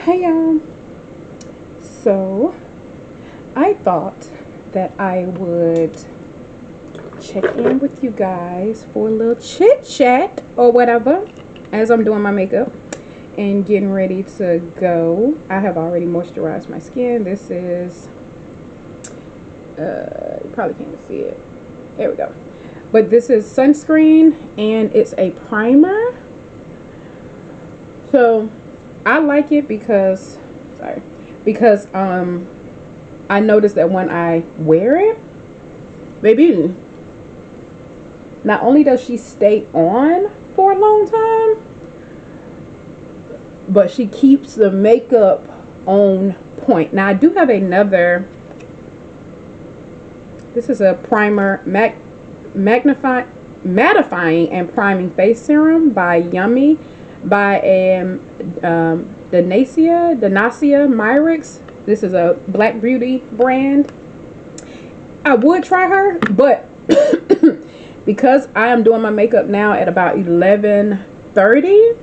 Hey y'all. So I thought that I would check in with you guys for a little chit chat or whatever as I'm doing my makeup and getting ready to go. I have already moisturized my skin. This is you probably can't see it. There we go. But this is sunscreen and it's a primer. So I like it because I noticed that when I wear it, baby, not only does she stay on for a long time, but she keeps the makeup on point. Now I do have another. This is a primer, mattifying and priming face serum by Yummy by Danacia Myrix. This is a Black Beauty brand. I would try her, but because I am doing my makeup now at about 11:30. I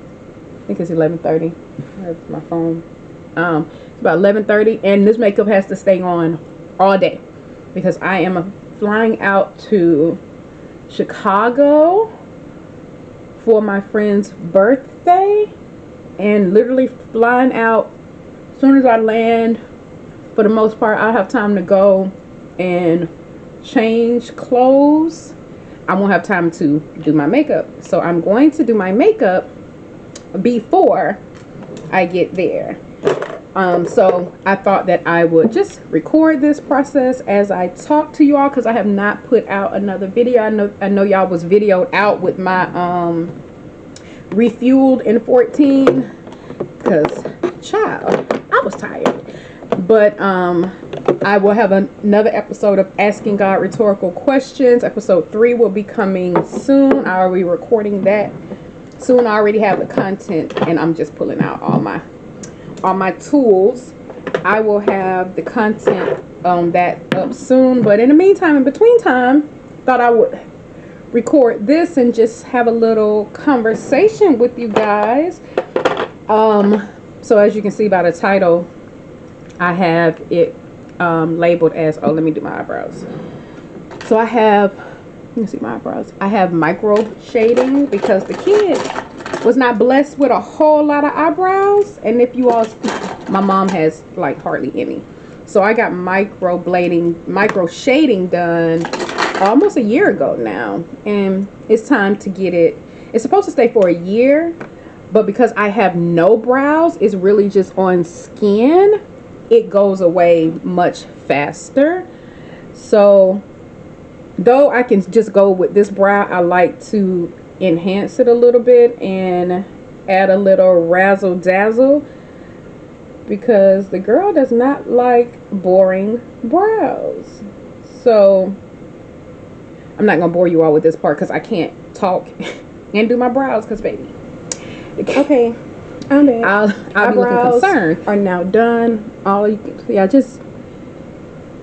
think it's 11:30. That's my phone. It's about 11:30, and this makeup has to stay on all day because I am flying out to Chicago for my friend's birthday, and literally flying out as soon as I land. For the most part, I have time to go and change clothes. I won't have time to do my makeup, so I'm going to do my makeup before I get there. So I thought that I would just record this process as I talk to you all, because I have not put out another video. I know y'all was videoed out with my refueled in 14, because child, I was tired. But I will have another episode of Asking God Rhetorical Questions. Episode 3 will be coming soon. I will be recording that soon. I already have the content, and I'm just pulling out all my tools. I will have the content on that up soon. But in the meantime, in between time, thought I would record this and just have a little conversation with you guys. So as you can see by the title, I have it labeled as, let me do my eyebrows. So I have, let me see my eyebrows. I have micro shading because the kid was not blessed with a whole lot of eyebrows. And if you all, my mom has like hardly any. So I got micro shading done almost a year ago now. And it's time to get it. It's supposed to stay for a year. But because I have no brows, it's really just on skin. It goes away much faster. So though I can just go with this brow, I like to enhance it a little bit and add a little razzle dazzle, because the girl does not like boring brows. So I'm not gonna bore you all with this part because I can't talk and do my brows, because baby, okay, I'm back. I'll be looking concerned. Are now done. All you can see, I just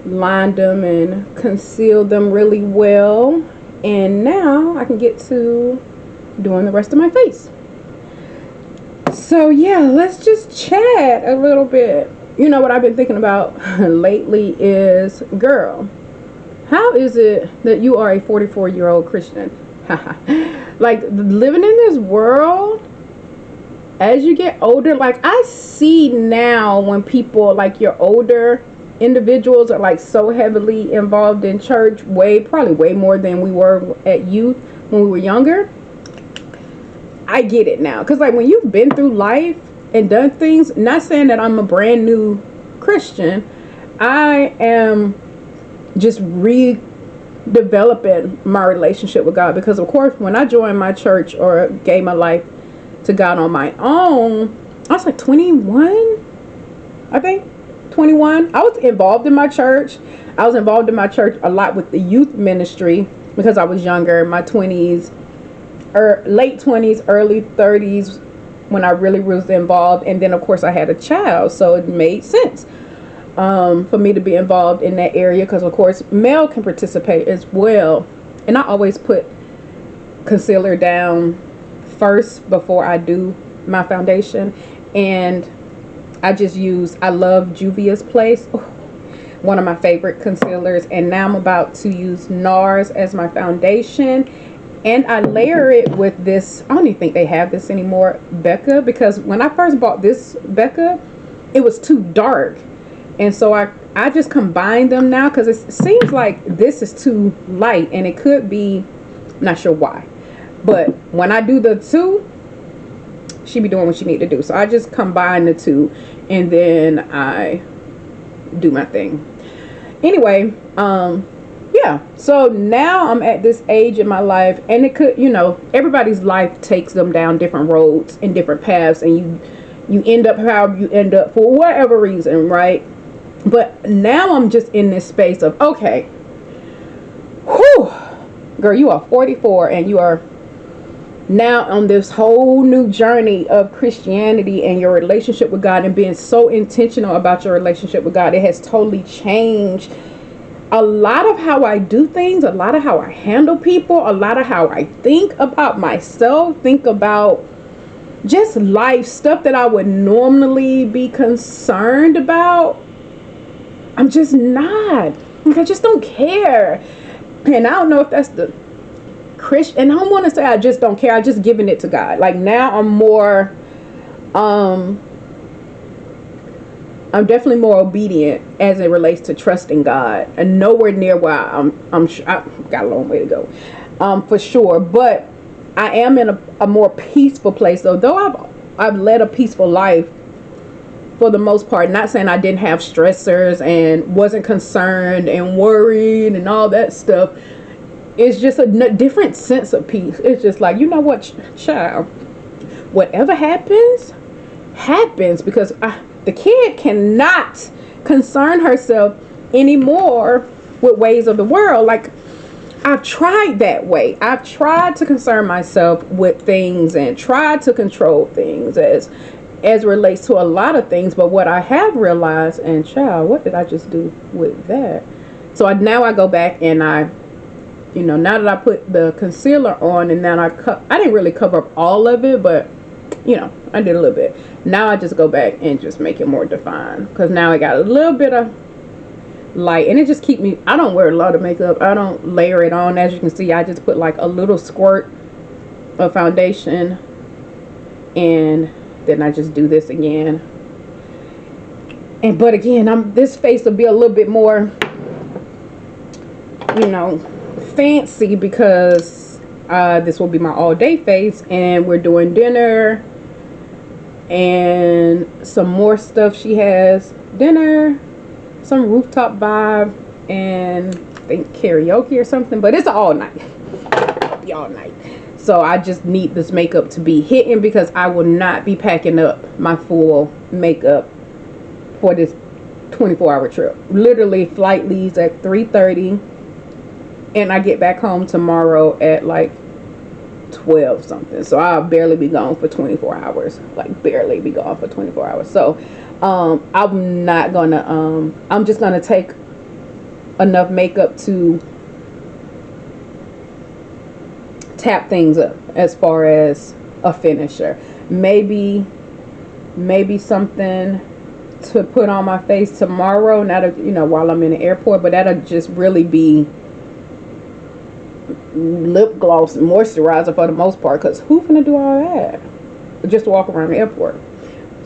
lined them and concealed them really well, and now I can get to doing the rest of my face. So yeah, let's just chat a little bit. You know what I've been thinking about lately is, girl, how is it that you are a 44-year-old Christian? Like, living in this world, as you get older, like I see now when people, like your older individuals, are like so heavily involved in church, probably way more than we were at youth when we were younger. I get it now, because like when you've been through life and done things, not saying that I'm a brand new Christian, I am just redeveloping my relationship with God, because of course when I joined my church or gave my life to God on my own, I was like 21, I think 21. I was involved in my church. I was involved in my church a lot with the youth ministry because I was younger, in my 20s, or late 20s, early 30s, when I really was involved. And then of course I had a child, so it made sense for me to be involved in that area, because of course male can participate as well. And I always put concealer down first before I do my foundation. And I love Juvia's Place, one of my favorite concealers, and now I'm about to use NARS as my foundation, and I layer it with this, I don't even think they have this anymore, Becca, because when I first bought this Becca, it was too dark, and so I just combined them now because it seems like this is too light, and it could be, not sure why, but when I do the two, she be doing what she need to do. So I just combine the two, and then I do my thing. Anyway, yeah. So now I'm at this age in my life, and it could, everybody's life takes them down different roads and different paths, and you end up how you end up for whatever reason, right? But now I'm just in this space of, okay, whew, girl, you are 44 and you are now on this whole new journey of Christianity and your relationship with God, and being so intentional about your relationship with God. It has totally changed a lot of how I do things, a lot of how I handle people, a lot of how I think about myself, think about just life stuff that I would normally be concerned about. I'm just not. Like, I just don't care. And I don't know if that's the Christian, and I don't want to say I just don't care. I'm just giving it to God. Like, now I'm more, I'm definitely more obedient as it relates to trusting God, and nowhere near where I got a long way to go, for sure. But I am in a more peaceful place, although I've led a peaceful life for the most part. Not saying I didn't have stressors and wasn't concerned and worried and all that stuff. It's just a different sense of peace. It's just like, you know what, child, whatever happens, because the kid cannot concern herself anymore with ways of the world. Like, I've tried that way. I've tried to concern myself with things and tried to control things as relates to a lot of things. But what I have realized, and child, what did I just do with that? So now I go back and I, now that I put the concealer on, and then I didn't really cover up all of it, but I did a little bit. Now I just go back and just make it more defined, because now I got a little bit of light, and it just keep me, I don't wear a lot of makeup. I don't layer it on. As you can see, I just put like a little squirt of foundation, and then I just do this again. But again, this face will be a little bit more, fancy, because this will be my all day face, and we're doing dinner and some more stuff. She has dinner, some rooftop vibe, and I think karaoke or something, but it's all night. Be all night. So I just need this makeup to be hitting, because I will not be packing up my full makeup for this 24-hour trip. Literally, flight leaves at 3:30, and I get back home tomorrow at like 12 something. So I'll barely be gone for 24 hours. Like, barely be gone for 24 hours. So I'm not gonna I'm just gonna take enough makeup to tap things up as far as a finisher. Maybe something to put on my face tomorrow, not while I'm in the airport, but that'll just really be lip gloss and moisturizer for the most part, because who's gonna do all that? Just walk around the airport.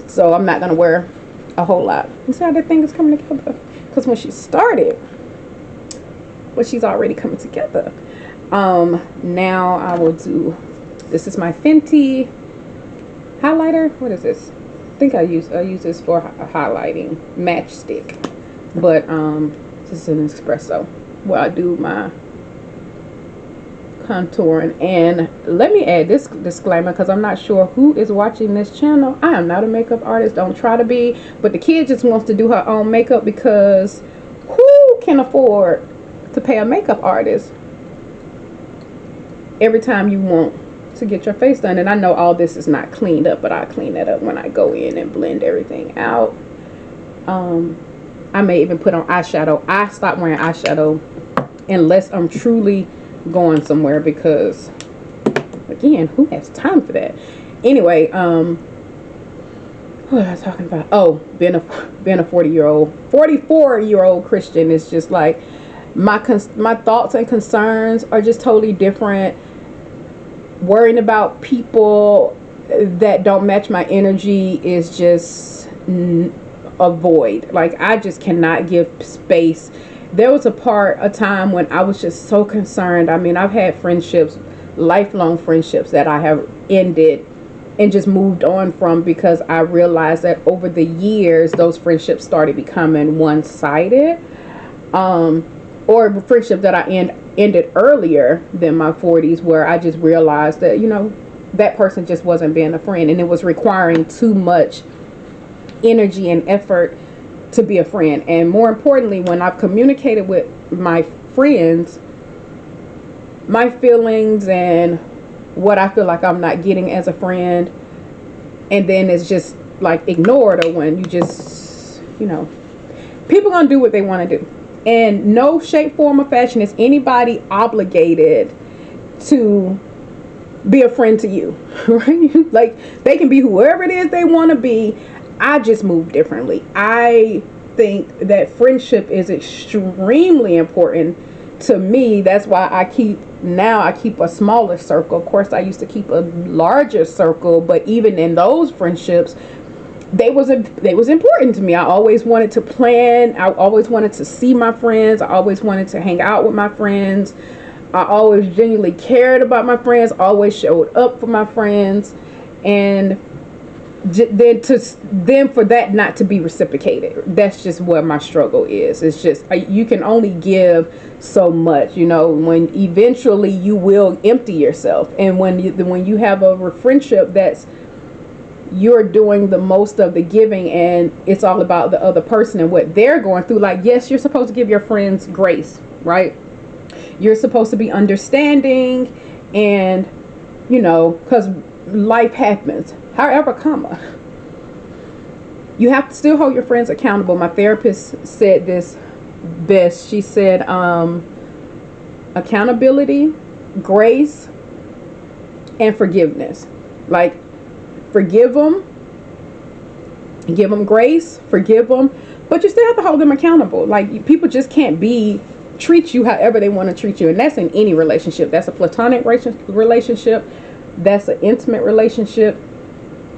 So I'm not gonna wear a whole lot. You see how that thing is coming together? Because when she started, she's already coming together. Now I will do, this is my Fenty highlighter. What is this? I think I use this for highlighting, matchstick. But this is an espresso where I do my contouring. And let me add this disclaimer, because I'm not sure who is watching this channel. I am not a makeup artist. Don't try to be. But the kid just wants to do her own makeup, because who can afford to pay a makeup artist every time you want to get your face done? And I know all this is not cleaned up, but I clean that up when I go in and blend everything out. I may even put on eyeshadow. I stopped wearing eyeshadow unless I'm truly going somewhere, because again, who has time for that? Anyway, what was I talking about? Oh, being a 44-year-old Christian is just like my thoughts and concerns are just totally different. Worrying about people that don't match my energy is just a void. Like, I just cannot give space. There was a time when I was just so concerned. I mean, I've had friendships, lifelong friendships that I have ended and just moved on from, because I realized that over the years those friendships started becoming one-sided, or a friendship that I ended earlier than my 40s, where I just realized that, that person just wasn't being a friend, and it was requiring too much energy and effort to be a friend. And more importantly, when I've communicated with my friends my feelings and what I feel like I'm not getting as a friend, and then it's just like ignored, or when you just, people gonna do what they want to do, and no shape, form, or fashion is anybody obligated to be a friend to you, right? Like, they can be whoever it is they want to be. I just move differently. I think that friendship is extremely important to me. That's why I keep a smaller circle. Of course, I used to keep a larger circle, but even in those friendships, they was important to me. I always wanted to plan. I always wanted to see my friends. I always wanted to hang out with my friends. I always genuinely cared about my friends, always showed up for my friends, and then for that not to be reciprocated, that's just where my struggle is. It's just, you can only give so much, when eventually you will empty yourself. And when you have a friendship that's, you're doing the most of the giving, and it's all about the other person and what they're going through. Like, yes, you're supposed to give your friends grace, right? You're supposed to be understanding, and because life happens. However, you have to still hold your friends accountable. My therapist said this best. She said, accountability, grace, and forgiveness. Like, forgive them, give them grace, forgive them, but you still have to hold them accountable. Like, people just can't treat you however they want to treat you. And that's in any relationship. That's a platonic relationship. That's an intimate relationship.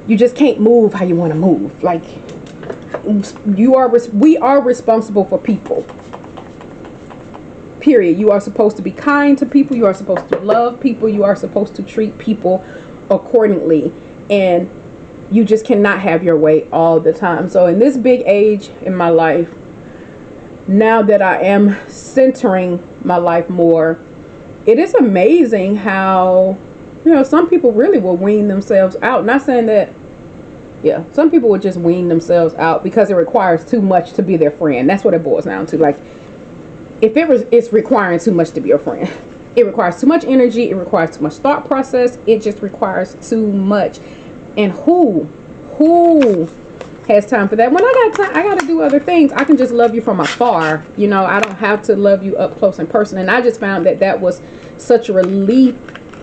You just can't move how you want to move. Like, we are responsible for people. Period. You are supposed to be kind to people. You are supposed to love people. You are supposed to treat people accordingly. And you just cannot have your way all the time. So in this big age in my life, now that I am centering my life more, it is amazing how, some people really will wean themselves out. Not saying that, some people will just wean themselves out because it requires too much to be their friend. That's what it boils down to. Like, it's requiring too much to be a friend. It requires too much energy. It requires too much thought process. It just requires too much. And who has time for that? When I got time, I got to do other things. I can just love you from afar. I don't have to love you up close and personal. And I just found that was such a relief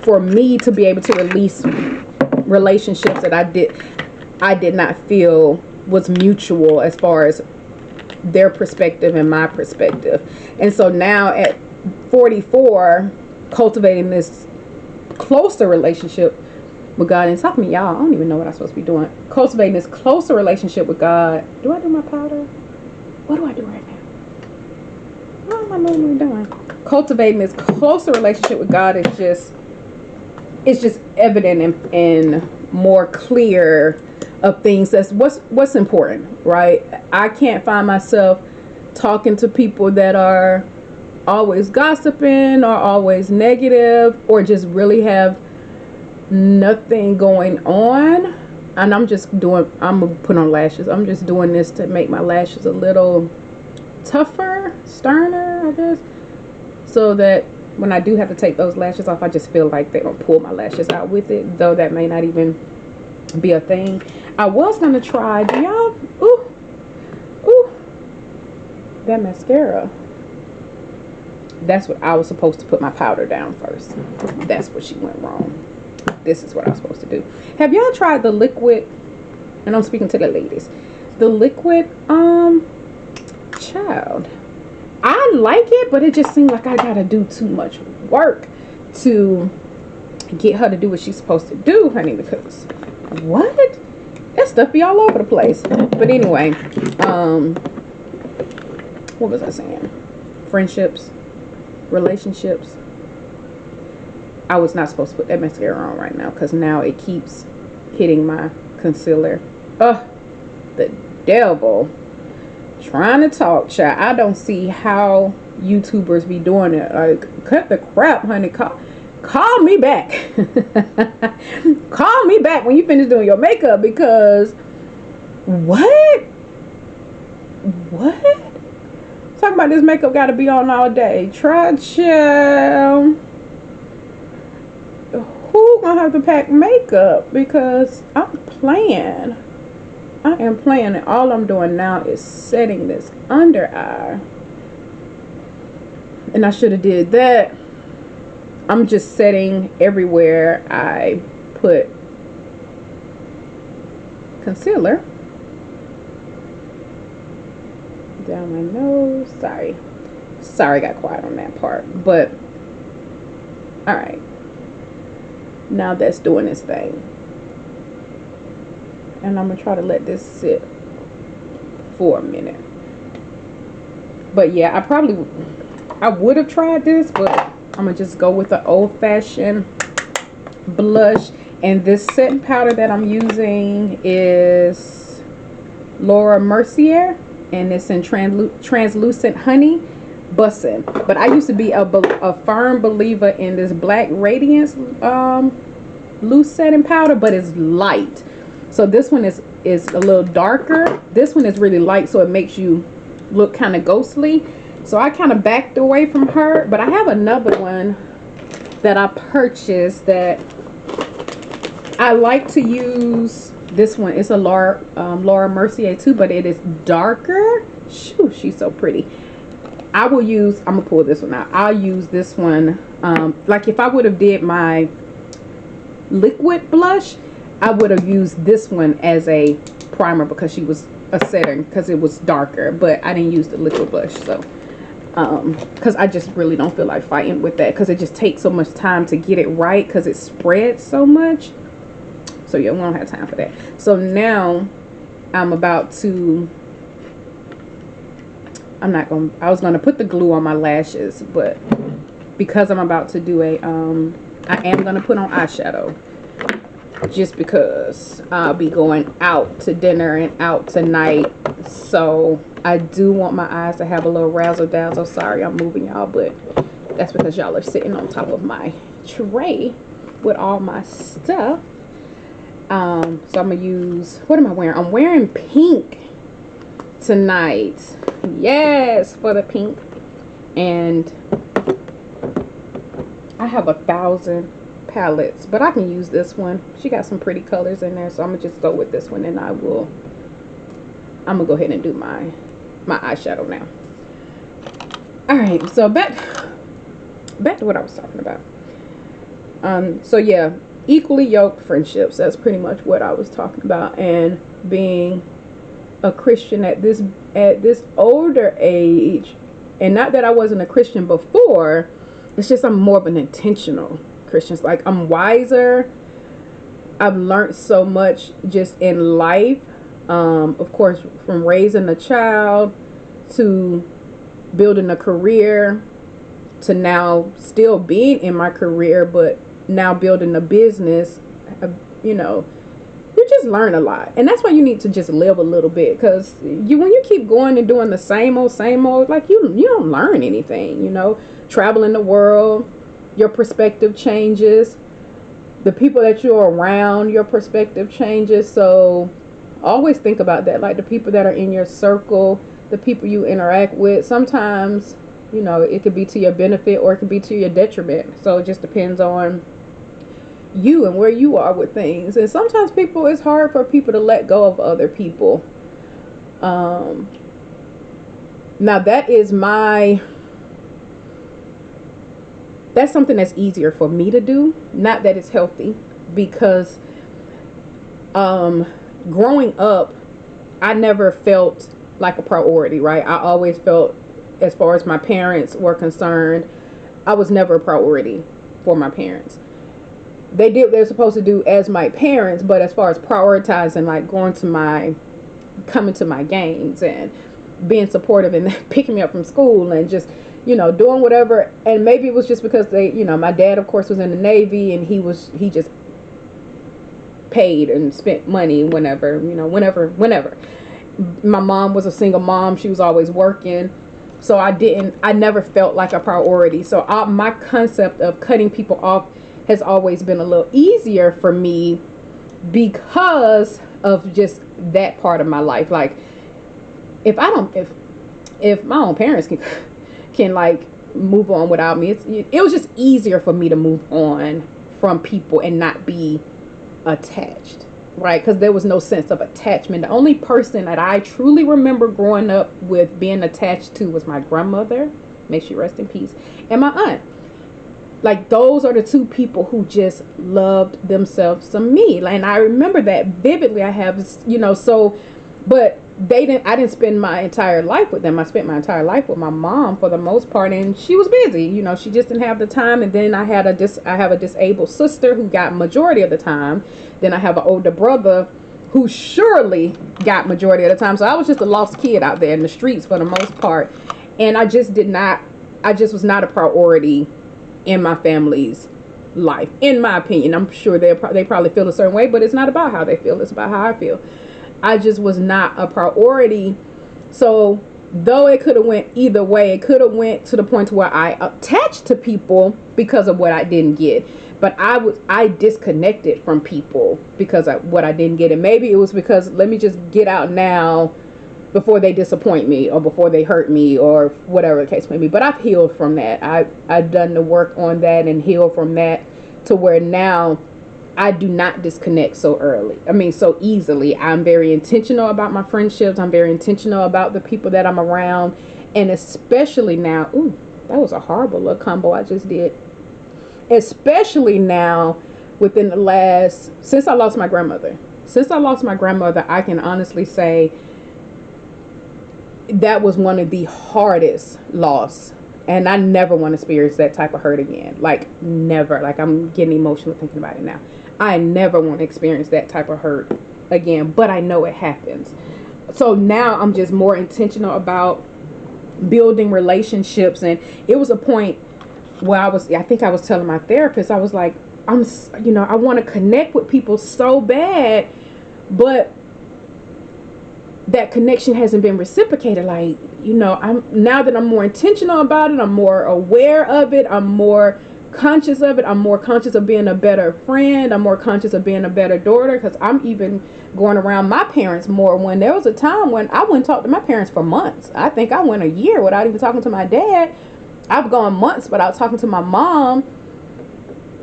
for me to be able to release relationships that I did not feel was mutual as far as their perspective and my perspective. And so now at 44, cultivating this closer relationship with God, and it's talking to y'all, I don't even know what I'm supposed to be doing. Cultivating this closer relationship with God. Do I do my powder? What do I do right now? What am I normally doing? Cultivating this closer relationship with God is just, it's just evident and more clear of things. That's what's important, right? I can't find myself talking to people that are always gossiping or always negative, or just really have nothing going on. And I'm gonna put on lashes. I'm just doing this to make my lashes a little tougher, sterner, I guess, so that when I do have to take those lashes off, I just feel like they don't pull my lashes out with it, though that may not even be a thing. I was gonna try, that mascara. That's what I was supposed to put my powder down first. That's what she went wrong. This is what I was supposed to do. Have y'all tried the liquid and I'm speaking to the ladies. The liquid, child, I like it, but it just seems like I gotta do too much work to get her to do what she's supposed to do, honey, because what? That stuff be all over the place. But anyway, what was I saying? Friendships, relationships. I was not supposed to put that mascara on right now because now it keeps hitting my concealer. Ugh, the devil. Trying to talk, child. I don't see how YouTubers be doing it. Like, cut the crap, honey. Call me back. Call me back when you finish doing your makeup, because what? Talking about this makeup got to be on all day. Try, child. Who gonna have to pack makeup? Because I'm playing. I am playing, and all I'm doing now is setting this under eye. And I should have did that. I'm just setting everywhere I put concealer. Down my nose. Sorry, I got quiet on that part. But all right, now that's doing its thing, and I'm gonna try to let this sit for a minute. But yeah, I would have tried this, but I'm gonna just go with the old-fashioned blush. And this setting powder that I'm using is Laura Mercier, and it's in translucent honey bussin'. But I used to be a firm believer in this Black Radiance loose setting powder, but it's light. So this one is a little darker. This one is really light, so it makes you look kind of ghostly. So I kind of backed away from her, but I have another one that I purchased that I like to use. This one, it's a Laura Mercier too, but it is darker. Shoo, she's so pretty. I'm gonna pull this one out. I'll use this one. Like if I would have did my liquid blush, I would have used this one as a primer because she was a setting, because it was darker, but I didn't use the liquid blush. So because I just really don't feel like fighting with that, because it just takes so much time to get it right because it spreads so much. So yeah, we don't have time for that. So now I'm about to, I was gonna put the glue on my lashes, but because I'm about to do I am gonna put on eyeshadow, just because I'll be going out to dinner and out tonight. So I do want my eyes to have a little razzle dazzle. Sorry I'm moving y'all, but that's because y'all are sitting on top of my tray with all my stuff. So I'm gonna use, what am I wearing? I'm wearing pink tonight. Yes, for the pink. And I have 1,000 palettes, but I can use this one. She got some pretty colors in there, so I'm gonna just go with this one, and I'm gonna go ahead and do my eyeshadow now. All right, so back to what I was talking about. So yeah, equally yoked friendships. That's pretty much what I was talking about. And being a Christian at this older age, and not that I wasn't a Christian before, it's just I'm more of an intentional Christian. Like, I'm wiser. I've learned so much just in life. Of course, from raising a child to building a career to now still being in my career, but now building a business. You know, you just learn a lot, and that's why you need to just live a little bit, because when you keep going and doing the same old, like you don't learn anything. You know, traveling the world, your perspective changes. The people that you're around, your perspective changes. So always think about that. Like, the people that are in your circle, the people you interact with, sometimes, you know, it could be to your benefit or it could be to your detriment. So it just depends on you and where you are with things. And sometimes it's hard for people to let go of other people. Now that's something that's easier for me to do. Not that it's healthy, because growing up, I never felt like a priority, right? I always felt, as far as my parents were concerned, I was never a priority for my parents. They did what they're supposed to do as my parents, but as far as prioritizing, like coming to my games and being supportive and picking me up from school and just, doing whatever. And maybe it was just because my dad, of course, was in the Navy, and he just paid and spent money whenever. My mom was a single mom. She was always working. So I never felt like a priority. So my concept of cutting people off has always been a little easier for me because of just that part of my life. Like, if my own parents can like move on without me, it was just easier for me to move on from people and not be attached, right? Because there was no sense of attachment. The only person that I truly remember growing up with being attached to was my grandmother, may she rest in peace, and my aunt. Like, those are the two people who just loved themselves some me. And I remember that vividly. I have, but I didn't spend my entire life with them. I spent my entire life with my mom for the most part, and she was busy. She just didn't have the time. And then I have a disabled sister who got majority of the time. Then I have an older brother who surely got majority of the time. So I was just a lost kid out there in the streets for the most part. And I just was not a priority in my family's life, in my opinion. I'm sure they probably feel a certain way, but it's not about how they feel. It's about how I feel. I just was not a priority. So though it could have went either way, it could have went to the point where I attached to people because of what I didn't get. But I disconnected from people because of what I didn't get. And maybe it was because, let me just get out now before they disappoint me or before they hurt me or whatever the case may be. But I've healed from that. I've done the work on that and healed from that to where now I do not disconnect so easily. I'm very intentional about my friendships. I'm very intentional about the people that I'm around. And especially now, that was a horrible little combo I just did. Especially now, since I lost my grandmother. I can honestly say that was one of the hardest loss, and I never want to experience that type of hurt again. Like, never. Like, I'm getting emotional thinking about it now. I never want to experience that type of hurt again, but I know it happens. So now I'm just more intentional about building relationships. And it was a point where I think I was telling my therapist, I was like, I want to connect with people so bad, but that connection hasn't been reciprocated. Like, now that I'm more intentional about it, I'm more aware of it, I'm more conscious of it, I'm more conscious of being a better friend, I'm more conscious of being a better daughter, because I'm even going around my parents more. When there was a time when I wouldn't talk to my parents for months. I think I went a year without even talking to my dad. I've gone months without talking to my mom.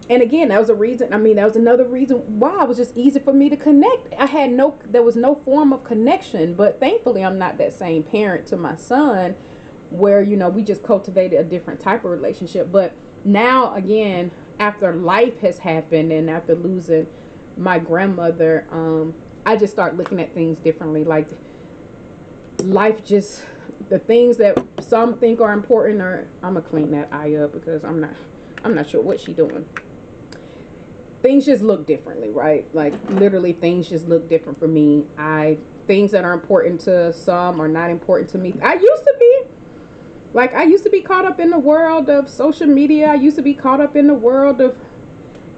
And again, that was another reason why it was just easy for me to connect. There was no form of connection, but thankfully I'm not that same parent to my son where, we just cultivated a different type of relationship. But now, again, after life has happened and after losing my grandmother, I just start looking at things differently. Like, life just, the things that some think are important, or I'm gonna clean that eye up because I'm not sure what she's doing. Things just look differently, right? Like, literally, things just look different for me. Things that are important to some are not important to me. I used to be caught up in the world of social media. I used to be caught up in the world of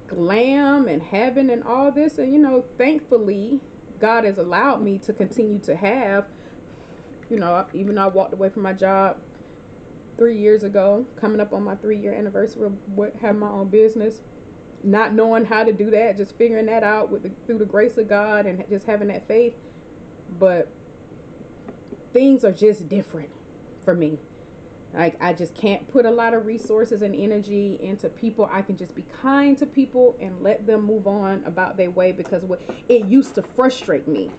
glam and heaven and all this. And, thankfully, God has allowed me to continue to have, even though I walked away from my job 3 years ago, coming up on my 3-year anniversary of having my own business. Not knowing how to do that, just figuring that out through the grace of God and just having that faith. But things are just different for me. Like, I just can't put a lot of resources and energy into people. I can just be kind to people and let them move on about their way, because it used to frustrate me.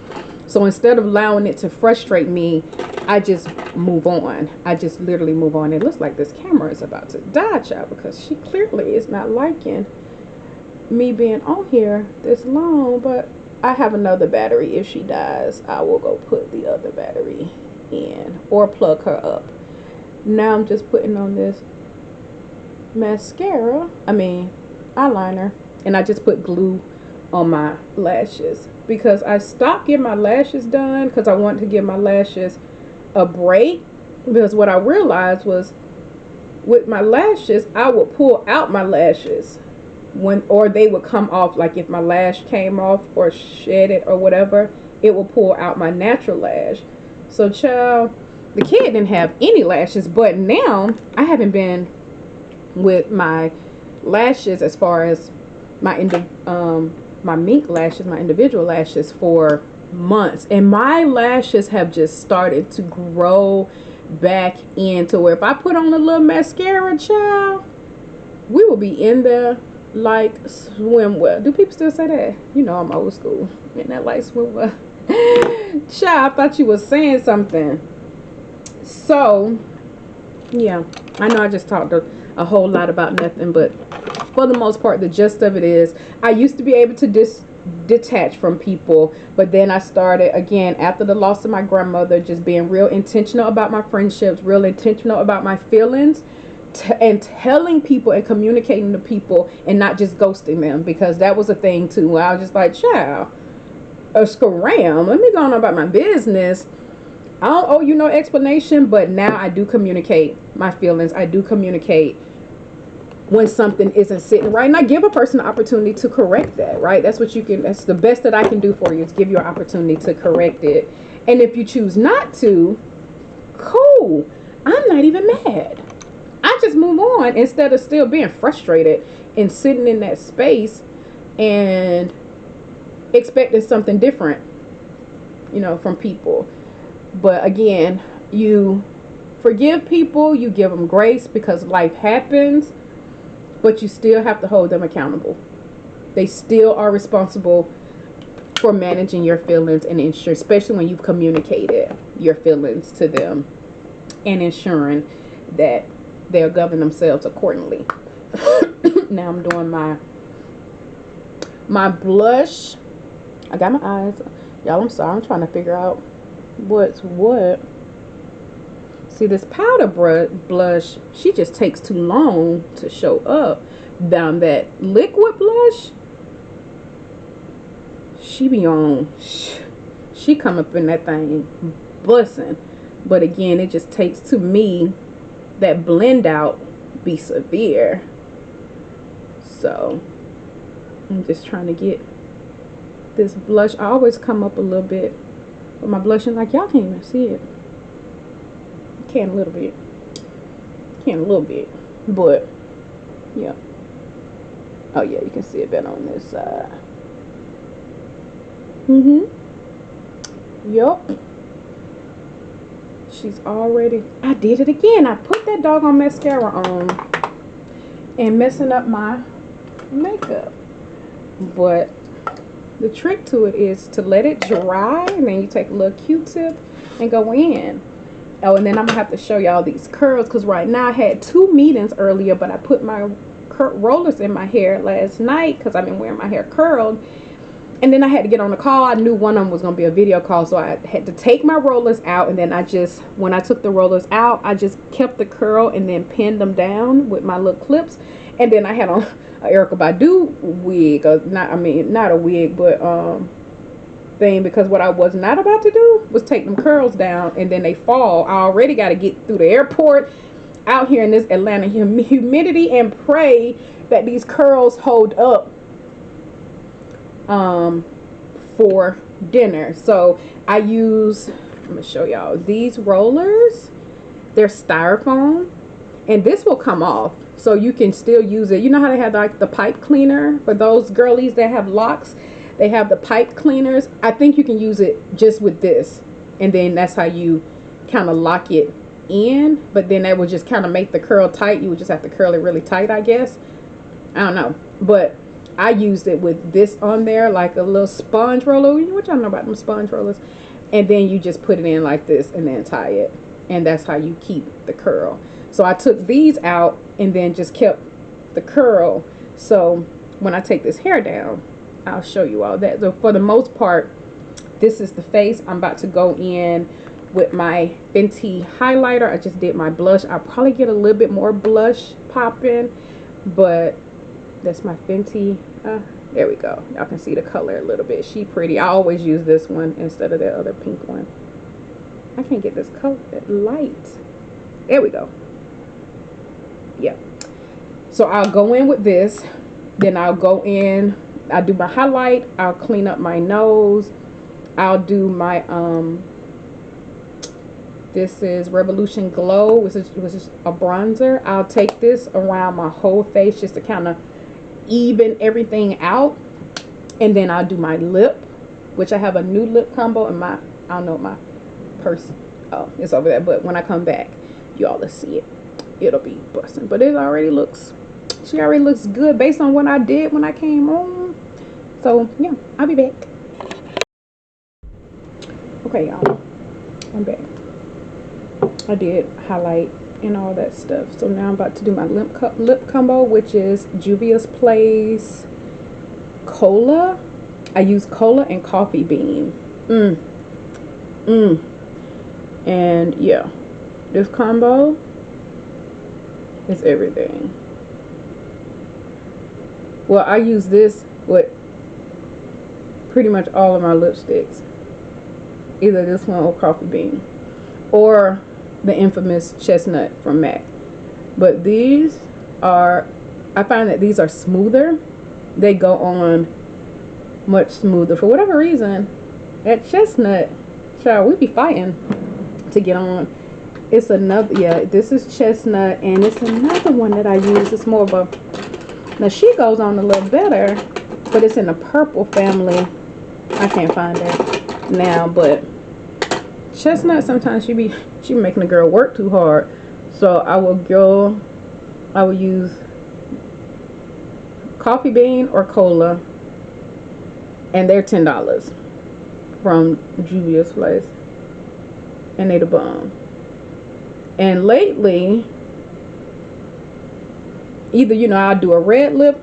So instead of allowing it to frustrate me, I just move on. I just literally move on. It looks like this camera is about to die, child, because she clearly is not liking me being on here this long. But I have another battery. If she dies, I will go put the other battery in or plug her up. Now I'm just putting on this eyeliner, and I just put glue on my lashes because I stopped getting my lashes done because I wanted to give my lashes a break, because what I realized was with my lashes I would pull out my lashes or they would come off. Like if my lash came off or shed it or whatever, it will pull out my natural lash. So child, the kid didn't have any lashes, but now I haven't been with my lashes as far as my mink lashes, my individual lashes, for months, and my lashes have just started to grow back into where if I put on a little mascara, child, we will be in there like swimwear. Do people still say that? You know I'm old school. In that like swimwear. Child, I thought you was saying something. So yeah, I know I just talked a whole lot about nothing, but for the most part the gist of it is I used to be able to detach from people, but then I started again after the loss of my grandmother just being real intentional about my friendships, real intentional about my feelings, and telling people and communicating to people and not just ghosting them, because that was a thing too. I was just like, child, a scram, let me go on about my business. I don't owe you no explanation. But now I do communicate my feelings. I do communicate when something isn't sitting right, and I give a person an opportunity to correct that, right? That's what you can, that's the best that I can do for you, is give you an opportunity to correct it. And if you choose not to, cool, I'm not even mad. I just move on instead of still being frustrated and sitting in that space and expecting something different, from people. But again, you forgive people, you give them grace because life happens, but you still have to hold them accountable. They still are responsible for managing your feelings and ensure, especially when you've communicated your feelings to them, and ensuring that they'll govern themselves accordingly. Now I'm doing my blush. I got my eyes. Y'all, I'm sorry. I'm trying to figure out what's what. See, this powder blush, she just takes too long to show up. Down that liquid blush, she be on. She come up in that thing bussin'. But again, it just takes, to me, that blend out be severe. So I'm just trying to get this blush. I always come up a little bit with my blushing, like y'all can't even see it. Can a little bit, but yeah. Oh yeah, you can see it better on this side. Yup. She's already, I did it again. I put that doggone mascara on and messing up my makeup. But the trick to it is to let it dry, and then you take a little Q-tip and go in. Oh, and then I'm gonna have to show y'all these curls, because right now I had 2 meetings earlier, but I put my rollers in my hair last night because I've been wearing my hair curled, and then I had to get on the call. I knew one of them was gonna be a video call, so I had to take my rollers out, and then when I took the rollers out, I just kept the curl and then pinned them down with my little clips. And then I had on a Erykah Badu wig, not a wig, but thing, because what I was not about to do was take them curls down and then they fall. I already got to get through the airport, out here in this Atlanta humidity, and pray that these curls hold up for dinner. So I'm gonna show y'all these rollers. They're styrofoam, and this will come off, so you can still use it. You know how they have like the pipe cleaner for those girlies that have locks? They have the pipe cleaners. I think you can use it just with this, and then that's how you kind of lock it in. But then that would just kind of make the curl tight. You would just have to curl it really tight, I guess. I don't know, but I used it with this on there, like a little sponge roller. You know what y'all know about them sponge rollers? And then you just put it in like this and then tie it, and that's how you keep the curl. So I took these out and then just kept the curl. So when I take this hair down, I'll show you all that. So for the most part, this is the face. I'm about to go in with my Fenty highlighter. I just did my blush. I'll probably get a little bit more blush popping, but that's my Fenty. There we go. Y'all can see the color a little bit. She pretty. I always use this one instead of the other pink one. I can't get this color light. There we go. Yeah. So I'll go in with this. Then I'll go in. I'll do my highlight. I'll clean up my nose. I'll do my this is Revolution Glow, which is a bronzer. I'll take this around my whole face just to kind of even everything out. And then I'll do my lip, which I have a new lip combo in my, I don't know, my purse. Oh, it's over there. But when I come back, y'all will see it. It'll be busting. But it already looks, she already looks good based on what I did when I came on. So yeah, I'll be back. Okay, y'all, I'm back. I did highlight and all that stuff. So now I'm about to do my lip combo, which is Juvia's Place Cola. I use Cola and Coffee Bean. And yeah, this combo is everything. Well, I use this with pretty much all of my lipsticks. Either this one or Coffee Bean, or the infamous Chestnut from MAC. But these are, I find that these are smoother. They go on much smoother. For whatever reason, that Chestnut, child, we be fighting to get on. It's another, yeah, this is Chestnut, and it's another one that I use. It's more of a, now she goes on a little better, but it's in the purple family. I can't find her now, but Chestnut, sometimes she be making a girl work too hard. So I will use Coffee Bean or Cola, and they're $10 from Juvia's Place, and they the bomb. And lately, either, you know, I'll do a red lip,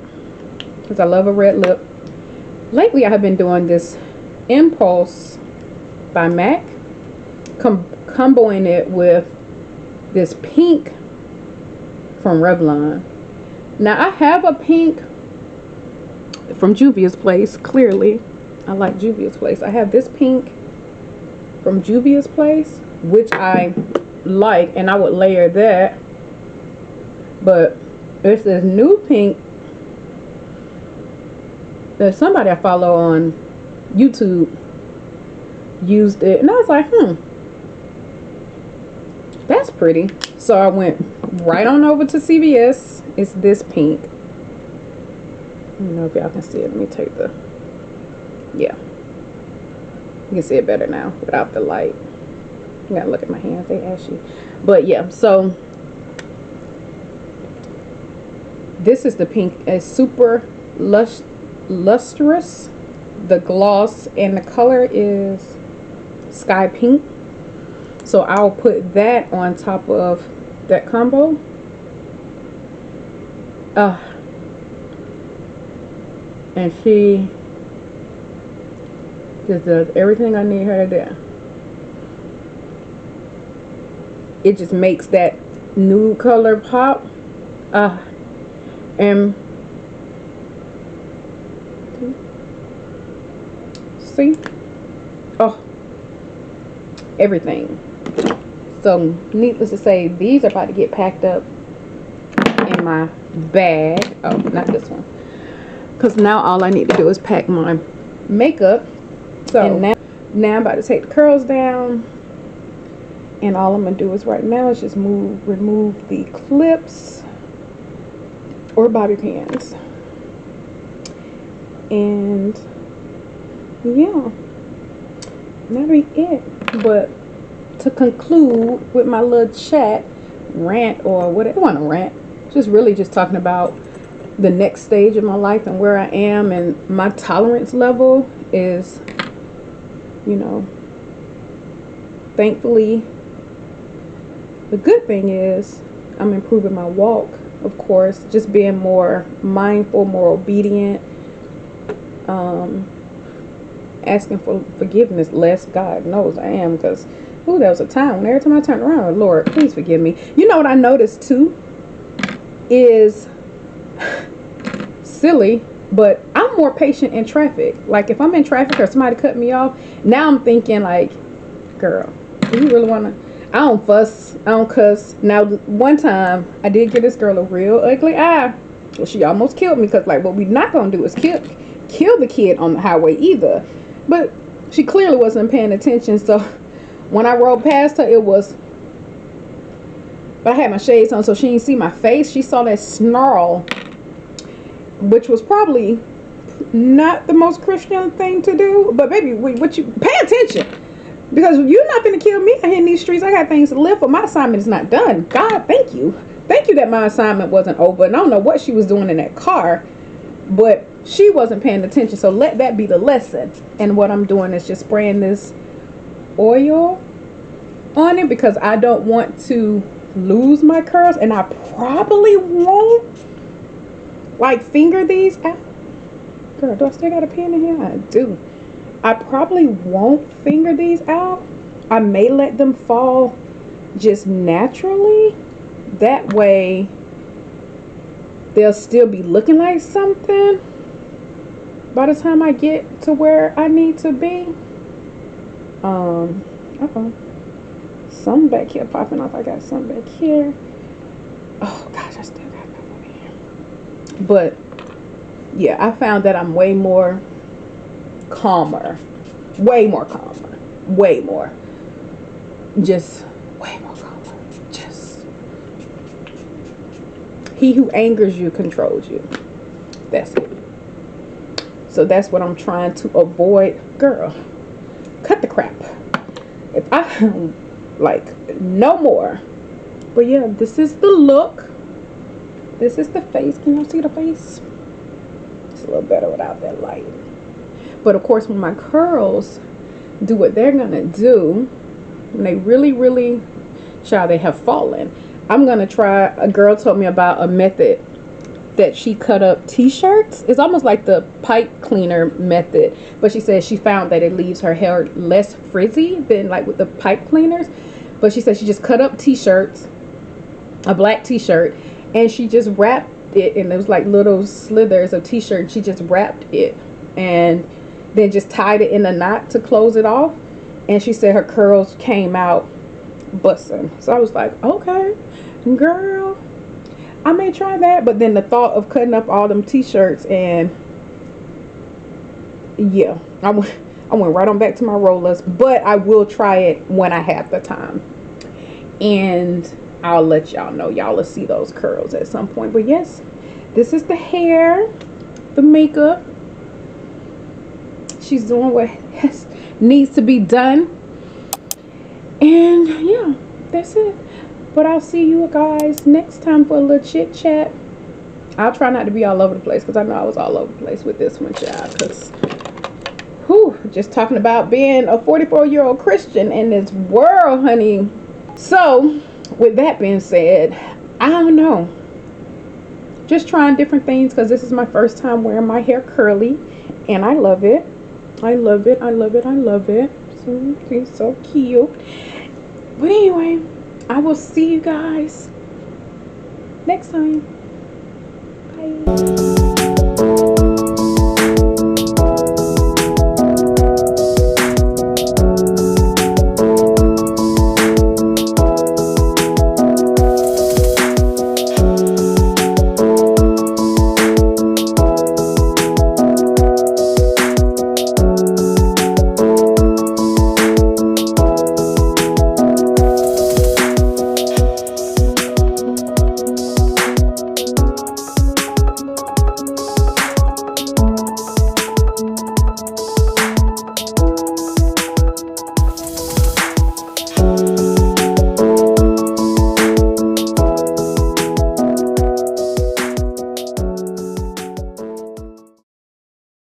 because I love a red lip. Lately I have been doing this Impulse by MAC, comboing it with this pink from Revlon. Now I have a pink from Juvia's Place. Clearly I like Juvia's Place. I have this pink from Juvia's Place, which I like, and I would layer that. But there's this new pink that somebody I follow on YouTube used it, and I was like, that's pretty. So I went right on over to CVS. It's this pink. I don't know if y'all can see it. Let me take the, yeah, you can see it better now without the light. You gotta look at my hands, they ashy. But yeah, so this is the pink. It's super lustrous, the gloss, and the color is sky pink. So I'll put that on top of that combo. And she just does everything I need her to do. It just makes that nude color pop. And see, oh, everything. So needless to say, these are about to get packed up in my bag. Oh, not this one, because now all I need to do is pack my makeup. So now I'm about to take the curls down, and all I'm gonna do is right now is just remove the clips or bobby pins, and yeah, that'll be it. But to conclude with my little chat, rant, or whatever, I want to rant, just really just talking about the next stage of my life and where I am, and my tolerance level is, you know, thankfully, the good thing is I'm improving my walk, of course, just being more mindful, more obedient, asking for forgiveness, less God knows I am, because there was a time when every time I turned around, Lord, please forgive me. You know what I noticed too is silly, but I'm more patient in traffic. Like if I'm in traffic or somebody cut me off, now I'm thinking like, girl, do you really want to? I don't fuss, I don't cuss. Now one time I did give this girl a real ugly eye. Well, she almost killed me, because like what we not gonna do is kill the kid on the highway either. But she clearly wasn't paying attention. So when I rode past her, but I had my shades on, so she didn't see my face. She saw that snarl, which was probably not the most Christian thing to do. But baby, what you pay attention, because you're not gonna kill me out here in these streets. I got things to live for. My assignment is not done. God, thank you that my assignment wasn't over. And I don't know what she was doing in that car, but she wasn't paying attention. So let that be the lesson. And what I'm doing is just spraying this oil on it, because I don't want to lose my curls, and I probably won't like finger these out. Girl, do I still got a pin in here? I do. I probably won't finger these out. I may let them fall just naturally. That way they'll still be looking like something by the time I get to where I need to be. Uh-oh. Something back here popping off. I got something back here. Oh gosh, I still got that over here. But yeah, I found that I'm way more calmer. Way more calmer. Way more. Just way more calmer. Just. He who angers you controls you. That's it. So that's what I'm trying to avoid. Girl, cut the crap. If I like no more. But yeah, this is the look. This is the face. Can you see the face? It's a little better without that light. But of course, when my curls do what they're gonna do, when they really child, they have fallen, I'm gonna try. A girl told me about a method that she cut up t-shirts. It's almost like the pipe cleaner method, but she says she found that it leaves her hair less frizzy than like with the pipe cleaners. But she said she just cut up t-shirts, a black t-shirt, and she just wrapped it, and there was like little slithers of t-shirt, and she just wrapped it and then just tied it in a knot to close it off. And she said her curls came out busting. So I was like, okay, girl, I may try that. But then the thought of cutting up all them t-shirts, and yeah, I went right on back to my rollers. But I will try it when I have the time, and I'll let y'all know. Y'all will see those curls at some point. But yes, this is the hair, the makeup. She's doing what needs to be done, and yeah, that's it. But I'll see you guys next time for a little chit chat. I'll try not to be all over the place, because I know I was all over the place with this one, child. Because, just talking about being a 44-year-old Christian in this world, honey. So, with that being said, I don't know. Just trying different things, because this is my first time wearing my hair curly, and I love it. I love it. I love it. I love it. So, it's so cute. But anyway, I will see you guys next time. Bye.